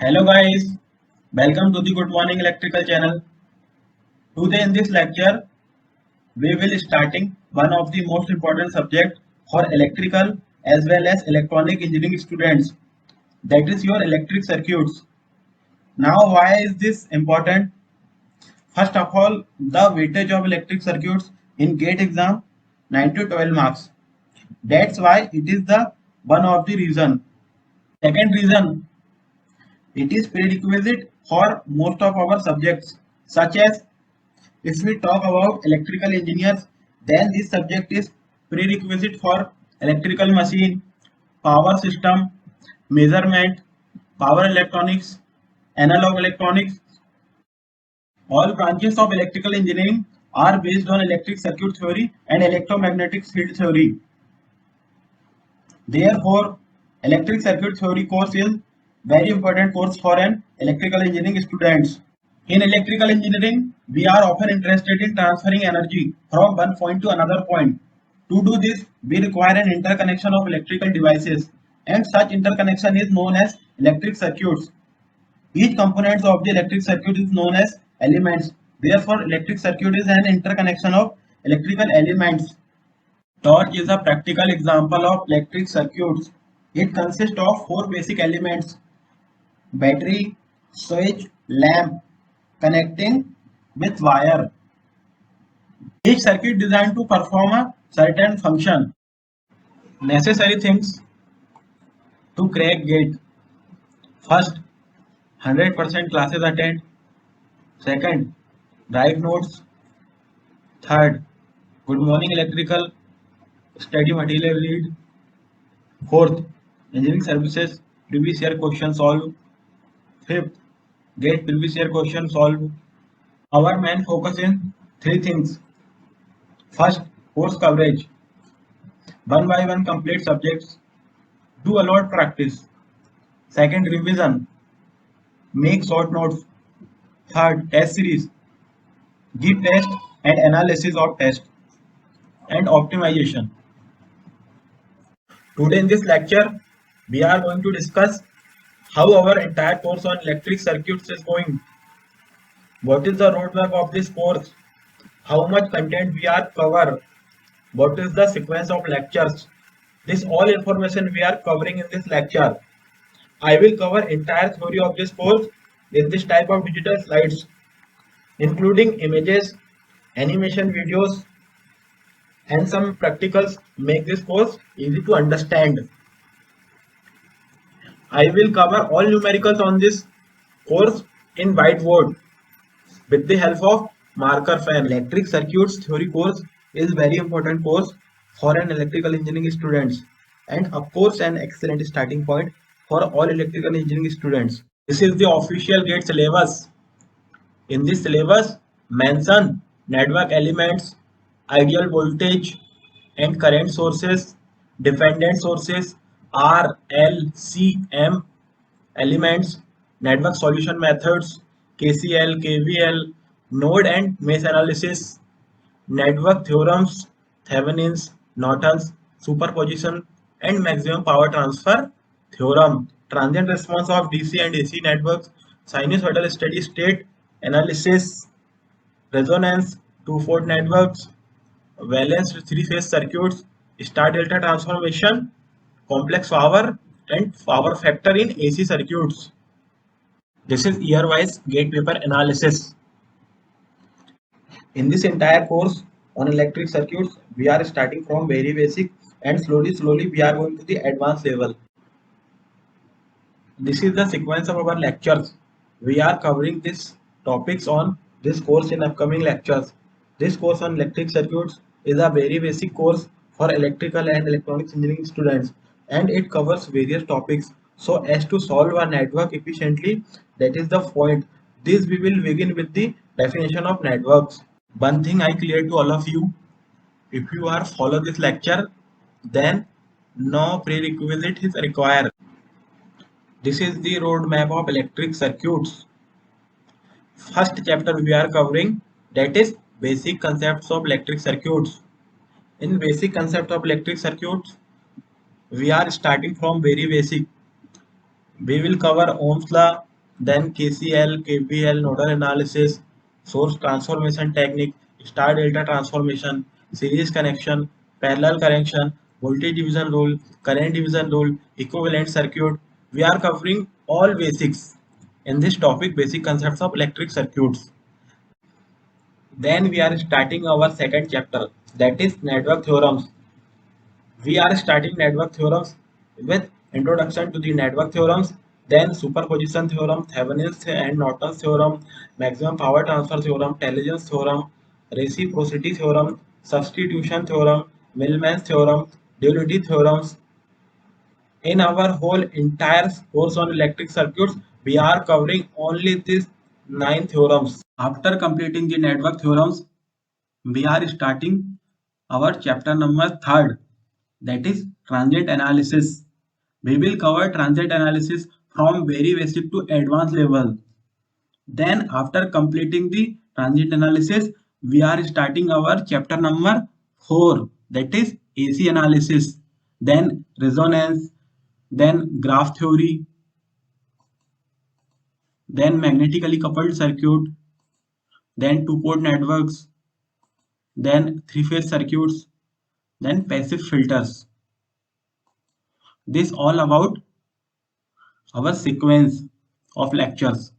Hello guys, welcome to the Good Morning Electrical channel. Today in this lecture, we will starting one of the most important subject for electrical as well as electronic engineering students. That is your electric circuits. Now why is this important? First of all, the weightage of electric circuits in GATE exam 9 to 12 marks. That's why it is the one of the reason. Second reason, it is prerequisite for most of our subjects such as if we talk about electrical engineers, then this subject is prerequisite for electrical machine, power system, measurement, power electronics, analog electronics. All branches of electrical engineering are based on electric circuit theory and electromagnetic field theory. Therefore, electric circuit theory course is very important course for an electrical engineering students. In electrical engineering, we are often interested in transferring energy from one point to another point. To do this, we require an interconnection of electrical devices, and such interconnection is known as electric circuits. Each component of the electric circuit is known as elements. Therefore, electric circuit is an interconnection of electrical elements. Torch is a practical example of electric circuits. It consists of four basic elements: battery, switch, lamp, connecting with wire. Each circuit designed to perform a certain function. Necessary things to crack GATE. First, 100% classes attend. Second, write notes. Third, good morning electrical study material read. Fourth, engineering services previous year question solve. Fifth, GATE previous year question solve. Our main focus in three things. First, course coverage. One by one complete subjects. Do a lot practice. Second, revision. Make short notes. Third, test series. Give test and analysis of test. And optimization. Today in this lecture, we are going to discuss how our entire course on electric circuits is going. What is the roadmap of this course? How much content we are cover? What is the sequence of lectures? This all information we are covering in this lecture. I will cover entire theory of this course in this type of digital slides, including images, animation videos, and some practicals make this course easy to understand. I will cover all numericals on this course in whiteboard with the help of marker pen. Electric circuits theory course is very important course for an electrical engineering students, and of course an excellent starting point for all electrical engineering students. This is the official GATE syllabus. In this syllabus, mention network elements, ideal voltage and current sources, dependent sources, R, L, C, M elements, network solution methods, KCL, KVL, node and mesh analysis, network theorems, Thevenin's, Norton's, superposition and maximum power transfer theorem, transient response of DC and AC networks, sinusoidal steady state analysis, resonance, two-port networks, valence three-phase circuits, star delta transformation, complex power and power factor in AC circuits. This is year-wise GATE paper analysis. In this entire course on electric circuits, we are starting from very basic and slowly we are going to the advanced level. This is the sequence of our lectures. We are covering these topics on this course in upcoming lectures. This course on electric circuits is a very basic course for electrical and electronics engineering students, and it covers various topics so as to solve a network efficiently. That is the point. This we will begin with the definition of networks. One thing I clear to all of you: if you are follow this lecture, then no prerequisite is required. This is the roadmap of electric circuits. First chapter we are covering, that is basic concepts of electric circuits. In basic concept of electric circuits, we are starting from very basic. We will cover Ohm's law, then KCL, KVL, nodal analysis, source transformation technique, star delta transformation, series connection, parallel connection, voltage division rule, current division rule, equivalent circuit. We are covering all basics in this topic, basic concepts of electric circuits. Then we are starting our second chapter, that is network theorems. We are starting network theorems with introduction to the network theorems, then superposition theorem, Thevenin's and Norton's theorem, maximum power transfer theorem, Telegen's theorem, reciprocity theorem, substitution theorem, Millman's theorem, duality theorems. In our whole entire course on electric circuits, we are covering only these 9 theorems. After completing the network theorems, we are starting our chapter number 3rd, that is transient analysis. We will cover transient analysis from very basic to advanced level. Then after completing the transient analysis, we are starting our chapter number 4, that is AC analysis, then resonance, then graph theory, then magnetically coupled circuit, then two-port networks, then three-phase circuits, then passive filters. This all about our sequence of lectures.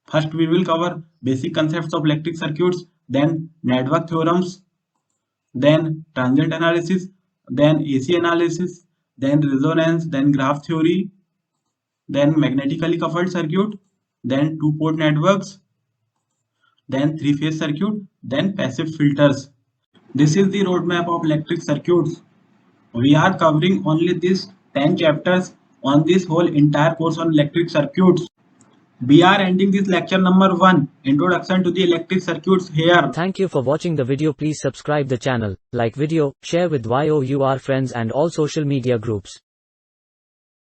First we will cover basic concepts of electric circuits, then network theorems, then transient analysis, then AC analysis, then resonance, then graph theory, then magnetically coupled circuit, then two-port networks, then three-phase circuit, then passive filters. This is the roadmap of electric circuits. We are covering only these 10 chapters on this whole entire course on electric circuits. We are ending this lecture number 1, Introduction to the Electric Circuits here. Thank you for watching the video. Please subscribe the channel, like video, share with your friends and all social media groups.